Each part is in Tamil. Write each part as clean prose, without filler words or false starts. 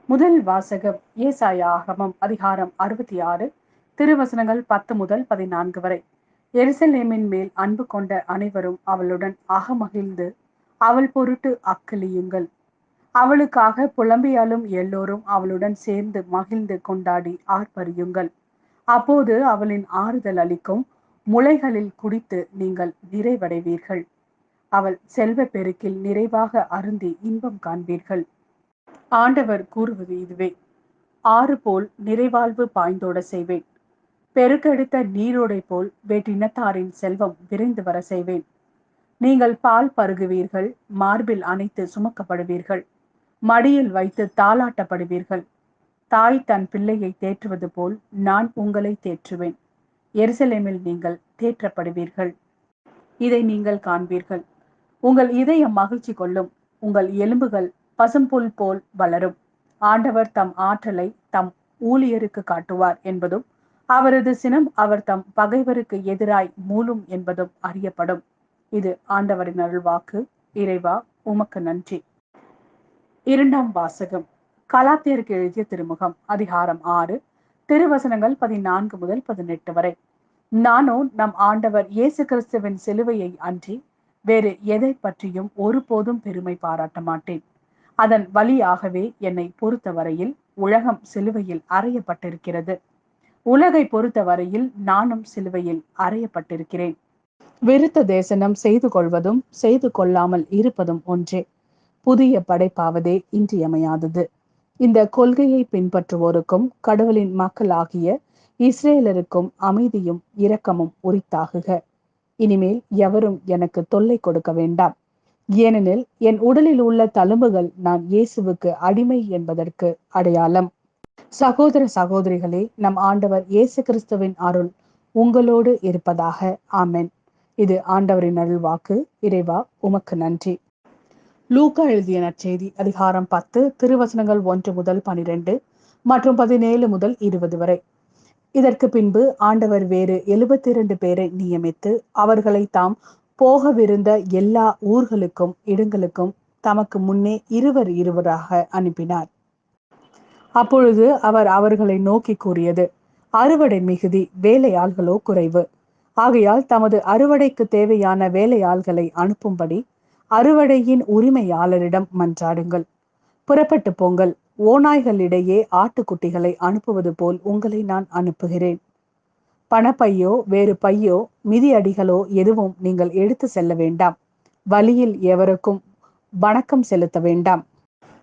முதல் வாசகம் ஏசாயா ஆகமம் அதிகாரம் 66 திருவசனங்கள் 10 முதல் 14 வரை. எருசலேமின் மேல் அன்பு கொண்ட அனைவரும் அவளுடன் அகமகிழ்ந்து அவள் பொருட்டு அக்களியுங்கள். அவளுக்காக புலம்பியாலும் எல்லோரும் அவளுடன் சேர்ந்து மகிழ்ந்து கொண்டாடி ஆர்ப்பரியுங்கள். அப்போது அவளின் ஆறுதல் அளிக்கும் முளைகளில் குடித்து நீங்கள் நிறைவடைவீர்கள். அவள் செல்வ பெருக்கில் நிறைவாக அருந்தி இன்பம் காண்பீர்கள். ஆண்டவர் கூறுவது இதுவே: ஆறு போல் நிறைவாழ்வு பாய்ந்தோட செய்வேன். பெருக்கெடுத்த நீரோடை போல் வேற்றினத்தாரின் செல்வம் விரைந்து வர செய்வேன். நீங்கள் பால் பருகுவீர்கள், மார்பில் அணைத்து சுமக்கப்படுவீர்கள், மடியில் வைத்து தாளாட்டப்படுவீர்கள். தாய் தன் பிள்ளையை தேற்றுவது போல் நான் உங்களை தேற்றுவேன். எருசலேமில் நீங்கள் தேற்றப்படுவீர்கள். இதை நீங்கள் காண்பீர்கள். உங்கள் இதயம் மகிழ்ச்சி கொள்ளும், உங்கள் எலும்புகள் பசும்புல் போல் வளரும். ஆண்டவர் தம் ஆற்றலை தம் ஊழியருக்கு காட்டுவார் என்பதும், அவரது சினம் அவர் தம் பகைவருக்கு எதிராய் மூலும் என்பதும் அறியப்படும். இது ஆண்டவரின் அருள்வாக்கு. இறைவா, உமக்கு நன்றி. இரண்டாம் வாசகம் கலாத்தியருக்கு எழுதிய திருமுகம் அதிகாரம் 6 திருவசனங்கள் 14 முதல் 18 வரை. நானோ நம் ஆண்டவர் இயேசு கிறிஸ்துவின் சிலுவையை அன்றி வேறு எதை பற்றியும் ஒருபோதும் பெருமை பாராட்ட மாட்டேன். அதன் வழியாகவே என்னை பொறுத்தவரையில் உலகம் சிலுவையில் அறையப்பட்டிருக்கிறது. உலகை பொறுத்தவரையில் நானும் சிலுவையில் அறையப்பட்டிருக்கிறேன். விருத்த தேசனம் செய்து கொள்வதும் செய்து கொள்ளாமல் இருப்பதும் ஒன்றே. புதிய படைப்பாவதே இன்றியமையாதது. இந்த கொள்கையை பின்பற்றுவோருக்கும் கடவுளின் மக்களாகிய இஸ்ரேலருக்கும் அமைதியும் இரக்கமும் உரித்தாகுக. இனிமேல் எவரும் எனக்கு தொல்லை கொடுக்க வேண்டாம். ஏனெனில் என் உடலில் உள்ள தழும்புகள் நான் இயேசுவுக்கு அடிமை என்பதற்கு அடையாளம். சகோதர சகோதரிகளே, நம் ஆண்டவர் இயேசு கிறிஸ்துவின் அருள் உங்களோடு இருப்பதாக. ஆமென். இது ஆண்டவரின் அருள்வாக்கு. இறைவா, உமக்கு நன்றி. லூக்கா எழுதிய நற்செய்தி அதிகாரம் 10 திருவசனங்கள் 1 முதல் 12 மற்றும் 17 முதல் 20 வரை. இதற்கு பின்பு ஆண்டவர் வேறு 72 பேரை நியமித்து அவர்களை தாம் போகவிருந்த எல்லா ஊர்களுக்கும் இடங்களுக்கும் தமக்கு முன்னே இருவராக அனுப்பினார். அப்பொழுது அவர் அவர்களை நோக்கி கூறியது: அறுவடை மிகுதி, வேலையாள்களோ குறைவு. ஆகையால் தமது அறுவடைக்கு தேவையான வேலையாள்களை அனுப்பும்படி அறுவடையின் உரிமையாளரிடம் மன்றாடுங்கள். புறப்பட்டு போங்கள். ஓநாய்களிடையே ஆட்டுக்குட்டிகளை அனுப்புவது போல் உங்களை நான் அனுப்புகிறேன். பணப்பையோ வேறு பையோ மிதியடிகளோ எதுவும் நீங்கள் எடுத்து செல்ல வேண்டாம். வழியில் எவருக்கும் வணக்கம் செலுத்த வேண்டாம்.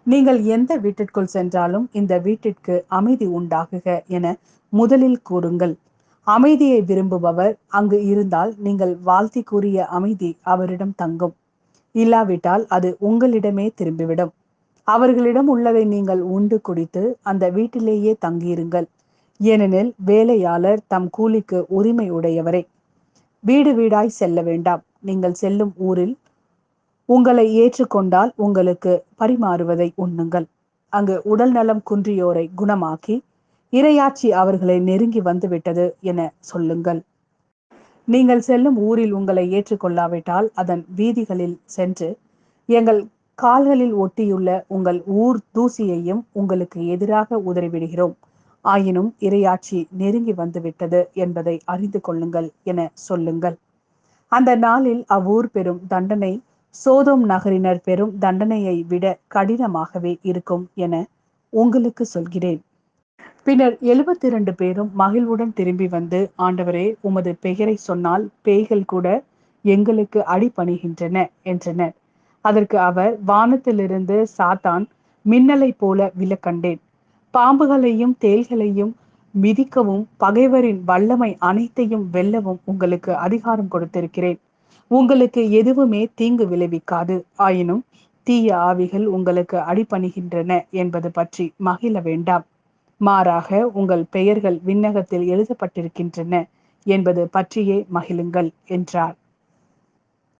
நீங்கள் எந்த வீட்டிற்குள் சென்றாலும் இந்த வீட்டிற்கு அமைதி உண்டாகுக என முதலில் கூறுங்கள். அமைதியை விரும்புபவர் அங்கு இருந்தால் நீங்கள் வாழ்த்தி கூறிய அமைதி அவரிடம் தங்கும். இல்லாவிட்டால் அது உங்களிடமே திரும்பிவிடும். அவர்களிடம் உள்ளதை நீங்கள் உண்டு குடித்து அந்த வீட்டிலேயே தங்கியிருங்கள். ஏனெனில் வேலையாளர் தம் கூலிக்கு உரிமை உடையவரே. வீடு வீடாய் செல்ல வேண்டாம். நீங்கள் செல்லும் ஊரில் உங்களை ஏற்றுக்கொண்டால் உங்களுக்கு பரிமாறுவதை உண்ணுங்கள். அங்கு உடல் நலம் குன்றியோரை குணமாக்கி இறையாட்சி அவர்களை நெருங்கி வந்துவிட்டது என சொல்லுங்கள். நீங்கள் செல்லும் ஊரில் உங்களை ஏற்றுக்கொள்ளாவிட்டால் அதன் வீதிகளில் சென்று எங்கள் கால்களில் ஒட்டியுள்ள உங்கள் ஊர் தூசியையும் உங்களுக்கு எதிராக உதறிவிடுகிறோம். ஆயினும் இறையாட்சி நெருங்கி வந்துவிட்டது என்பதை அறிந்து கொள்ளுங்கள் என சொல்லுங்கள். அந்த நாளில் அவ்வூர் பெறும் தண்டனை சோதோம் நகரினர் பெறும் தண்டனையை விட கடினமாகவே இருக்கும் என உங்களுக்கு சொல்கிறேன். பின்னர் 72 பேரும் மகிழ்வுடன் திரும்பி வந்து, ஆண்டவரே, உமது பெயரை சொன்னால் பேய்கள் கூட எங்களுக்கு அடிபணிகின்றன என்றனர். அதற்கு அவர், வானத்திலிருந்து சாத்தான் மின்னலை போல விழக்கண்டேன். பாம்புகளையும் தேள்களையும் மிதிக்கவும் பகைவரின் வல்லமை அனைத்தையும் வெல்லவும் உங்களுக்கு அதிகாரம் கொடுத்திருக்கிறேன். உங்களுக்கு எதுவுமே தீங்கு விளைவிக்காது. ஆயினும் தீய ஆவிகள் உங்களுக்கு அடிபணிகின்றன என்பது பற்றி மகிழ வேண்டாம். மாறாக உங்கள் பெயர்கள் விண்ணகத்தில் எழுதப்பட்டிருக்கின்றன என்பது பற்றியே மகிழுங்கள் என்றார்.